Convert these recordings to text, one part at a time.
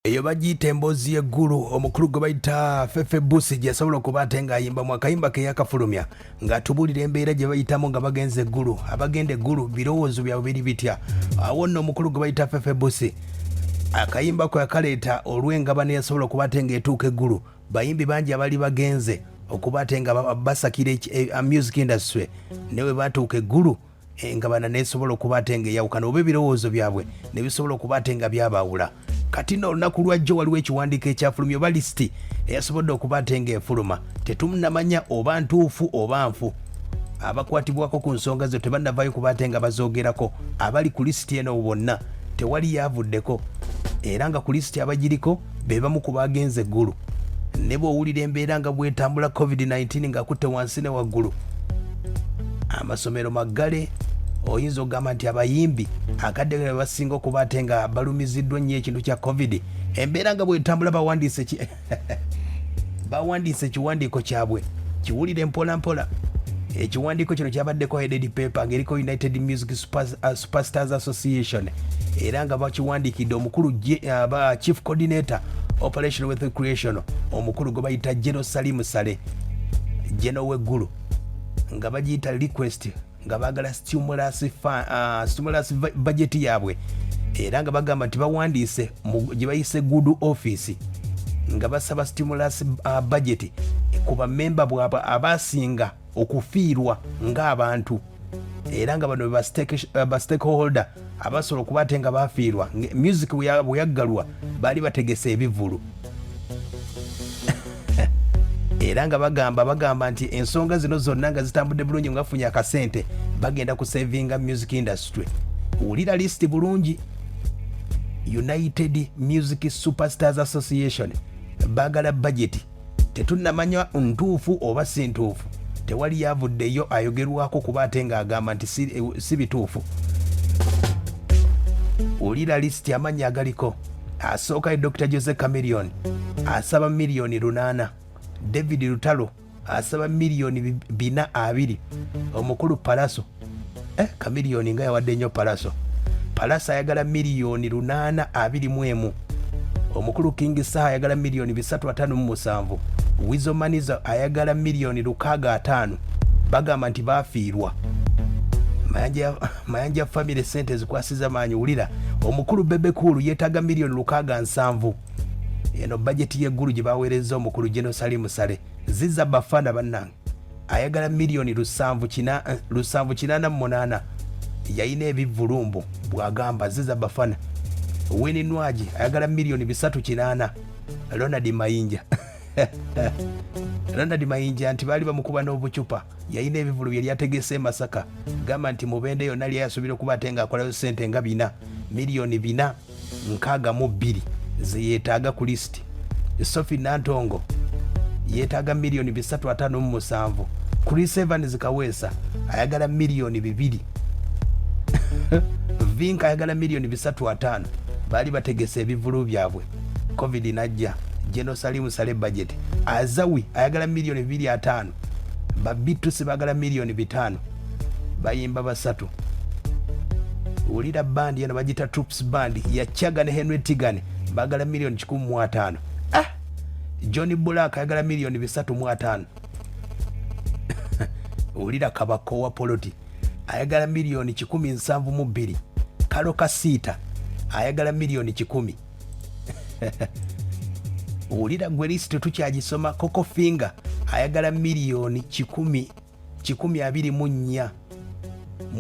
eyo bagiyita emboozi y'eggulu. Omukulu gwe bayita Fefe Busi gye yasobola okuba ate ng'ayimba mu akayimba ke yakafulumya ng'atubuulira embeera gye bayitamu nga bagenze eggulu. Abagenda eggulu birowoozo byabwe biri bitya. Awo nno omukulu gwe bayita Fefe Busi akayimba ko yakaleeta olw'engabano yasobola okuba ate ng'etuuka eggulu. Bayimbi bangi abali bagenze okuba ate nga basakira music industry ne bwe batuuka eggulu engabana nesobola okuba ate ng'eyawukana oba ebirowoozo byabwe ne bisobola okuba ate nga byabaawula. Kati nno olunaku lwajjo waliwo ekiwandiiko ekyafulumya oba lisiti eyasobodde okuba ate ng'efuluma. Tetunnamanya oba ntuufu oba nfu. Abakwatibwako ku nsonga zo tebannavaayo kuba ate nga bazoogerako. Abali ku lisiti eno bonna tewali yavuddeko, era nga ku lisiti abagiriko be bamu ku bagenze eggulu. Ne bw'owulira embeera nga bwetambula COVID-19 ng'akutte wansi ne waggulu, amasomero maggale, oyinza okugamba nti abayimbi akadde nga basinga okuba ate nga balumiziddwa nnyo ekintu kya COVID. Embeera nga bwetambula bawandiise ekiwandiiko kyabwe, kiwulire mpola mpola. Ekiwandiiko kino kyabaddeko headed paper ng'eriko United Music Superstars Association, era nga bakiwandiikidde omukulu chief coordinator operation with creation, omukulu gwe bayita General Salim Sale, General w'eggulu, nga bagiyita request nga baagala stimulus budget yaabwe, era nga bagamba nti bawandiise gye bayise good office nga basaba stimulus budget ku bammemba bwabwe abasinga okufiirwa ng'abantu, era nga bano ba stakeholder abasobola okuba ate nga bafiirwa. Music bwe yaggalwa baali bategese ebivulu era nga bagamba nti ensonga zino zonna nga zitambudde bulungi nga bafunye akasente bagenda kusavinga music industry. Wulira list bulungi. United Music Superstars Association baagala budget. Tetunnamanya ntuufu oba si ntuufu. Tewali yavuddeyo ayogerwako kuba ate ng'agamba nti si bituufu. Wulira list amanya agaliko. Asooka Dr. Jose Chameleone asaba miliyoni 8. David Lutalo asaba miliyoni 420. Omukulu Palaso Chameleone nga yawadde nnyo Palaso ayagala miliyoni 821. Omukulu King Saha ayagala miliyoni 357. Wizo Maniza ayagala miliyoni 65. Bagamba nti bafiirwa. Mayanja family sente zikwasiza maanyi. Wulira omukulu Bebe Kulu yeetaaga miliyoni 67. Eno budget y'eggulu gye baweereza omukulu General Salim Sale. Ziza Bafana bannange ayagala miliyoni 788. Yayina ebivulumbu bw'agamba Ziza Bafana. Winnie Nwaji ayagala miliyoni 380. Ronald Mayinja nti baali bamukuba n'obucupa. Yayina ebivulu bye lyategese Masaka. Gamba nti mubende yonna lye yasubira okuba ate ng'akolayo ssente nga 4 miliyoni 462 ze yeetaaga ku lisiti. Sophie Nantongo yeetaaga miliyoni 357. Chris Evans Kaweesa ayagala miliyoni 2. Vinka ayagala miliyoni 305. Baali bategese ebivulu byabwe. COVID najja. General Salim Sale budget. Azawi ayagala miliyoni 205. Babitusi bagala miliyoni 5. Bayimba basatu. Ulira band yana bagita Troops band ya Chaga ne Henry Tigane bagala miliyoni 15. Johnny Black ayagala miliyoni 305. Ulira Kabako wa Poloti ayagala miliyoni 172. Kalo Kasita ayagala miliyoni 10. Ulira Gwerist tukyagisoma. Coco Finger ayagala miliyoni 10,204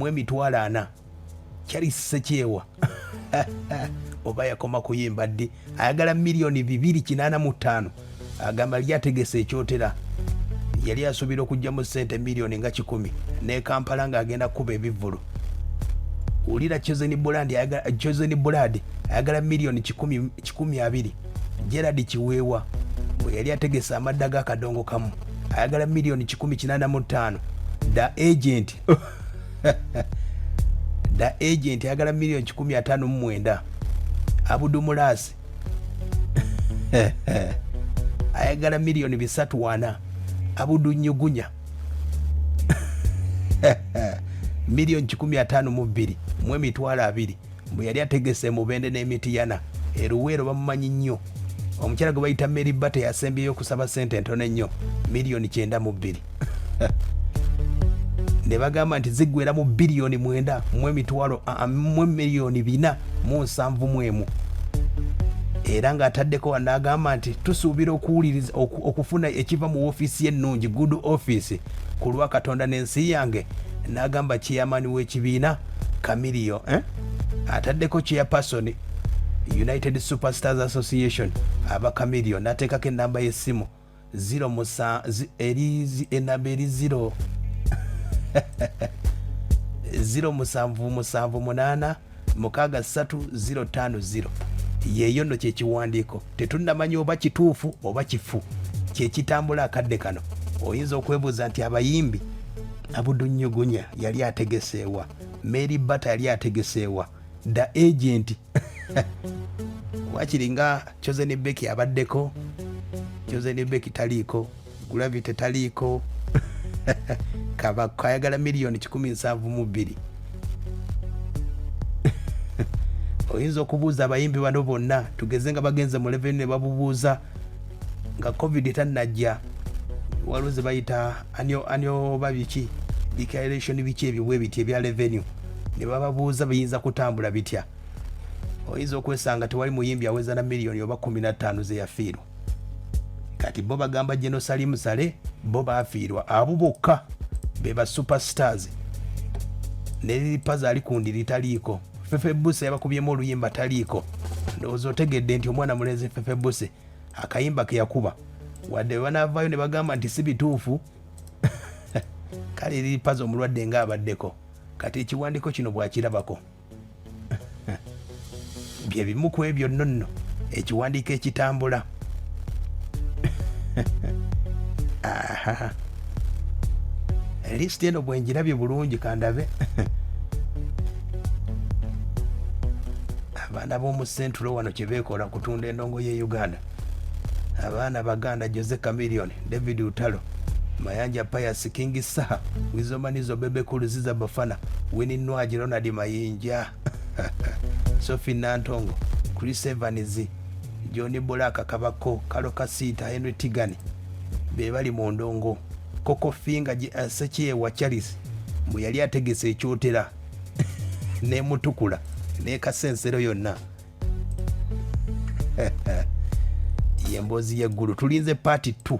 emitwalo 4. Charles Sekyewa oba yakoma kuyimba ddi ayagala miliyoni 285. Agamba lyategese ekyotera yali asuubira okujjamu ssente miliyoni nga 10 ne Kampala ng'agenda kuba ebivulu. Ulira Chosen Bulad ayagala miliyoni 120. Gerard Kiweewa bwe yali ategese amadda g'akadongo kamu ayagala miliyoni 185. The agent ayagala miliyoni 159. Abudu Mulasi ayagala miliyoni 304. Abudu Nyugunya miliyoni 152 emitwalo 2 bwe yali ategese Mubende n'Emitiyana eruweero bamumanyi nnyo. Omukyala gwe bayita Mary Bate yasembyeyo okusaba ssente entono ennyo miliyoni 92 ne bagamba nti ziggwera mu biliyoni 9 mu emitwalo mu miliyoni 471 era ng'ataddeko wanaagamba nti tusuubira okuwuliriza okufuna ekiva mu woofiisi y'ennungi good office ku lwa Katonda n'ensi yange. N'agamba chairman w'ekibiina Camilio ataddeko chairperson United Superstars Association aba Camilio n'ateekako ennamba y'essimu 077863050 yeeyo nno kyekiwandiiko. Tetunnamanya oba kituufu oba kifu kyekitambula akadde kano. Oyinza okwebuuza nti abayimbi Abudunyugunya yali ategeseewa, Mary Bata yali ategeseewa, the agent wakiri nga Chosen Becky abaddeko, Chosen Becky taliiko, Gravity taliiko kaba kayagala miliyoni 172. Oyinza okubuuza abayimbi bano bonna tugeze nga bagenze mu revenue ne babubuuza nga covid tannajja waliwo ze bayita anyo babiki declaration biki ebiwe biti ebya revenue ne bababuuza bayinza kutambula bitya. Oyinza okwesanga tewali muyimbi aweza na miliyoni oba 15 ze yafiirwa. Kati bo bagamba General Salim Sale bo baafiirwa abo bokka be ba superstars ne paza ali kundi litaliiko. Fefe Buse yabakubyemu oluyimba taliiko. Ndowooza otegedde nti omwana mulenzi Fefe Buse akayimba ke yakuba wadde banavaayo ne bagamba nti si bituufu kale liri paza omulwadde nga abaddeko. Kati ekiwandiiko kino bwakirabako bye bimu ku ebyo nno ekiwandiiko ekitambula. Lisiti eno bwenjirabye bulungi kandabe abaana b'omu Central wano kye beekola kutunda endongo ye Uganda. Abaana Baganda Jose Chameleone, David Utalo, Mayanja Pius, King Saha, Wizomanizo Bebe Kuluziza Bafana, Winnie Nwaji, Ronald Mayinja, Sophie Nantongo, Chris Evans, Johnny Bolaka Kabako, Kalo Kasita, Henry Tigani, bebali mu ndongo. Koko Finga Sekiye wa Charles mwe yali ategese ekyotera ne mutukula ne kasensero yonna. Yembozi y'eggulu tulinze part 2.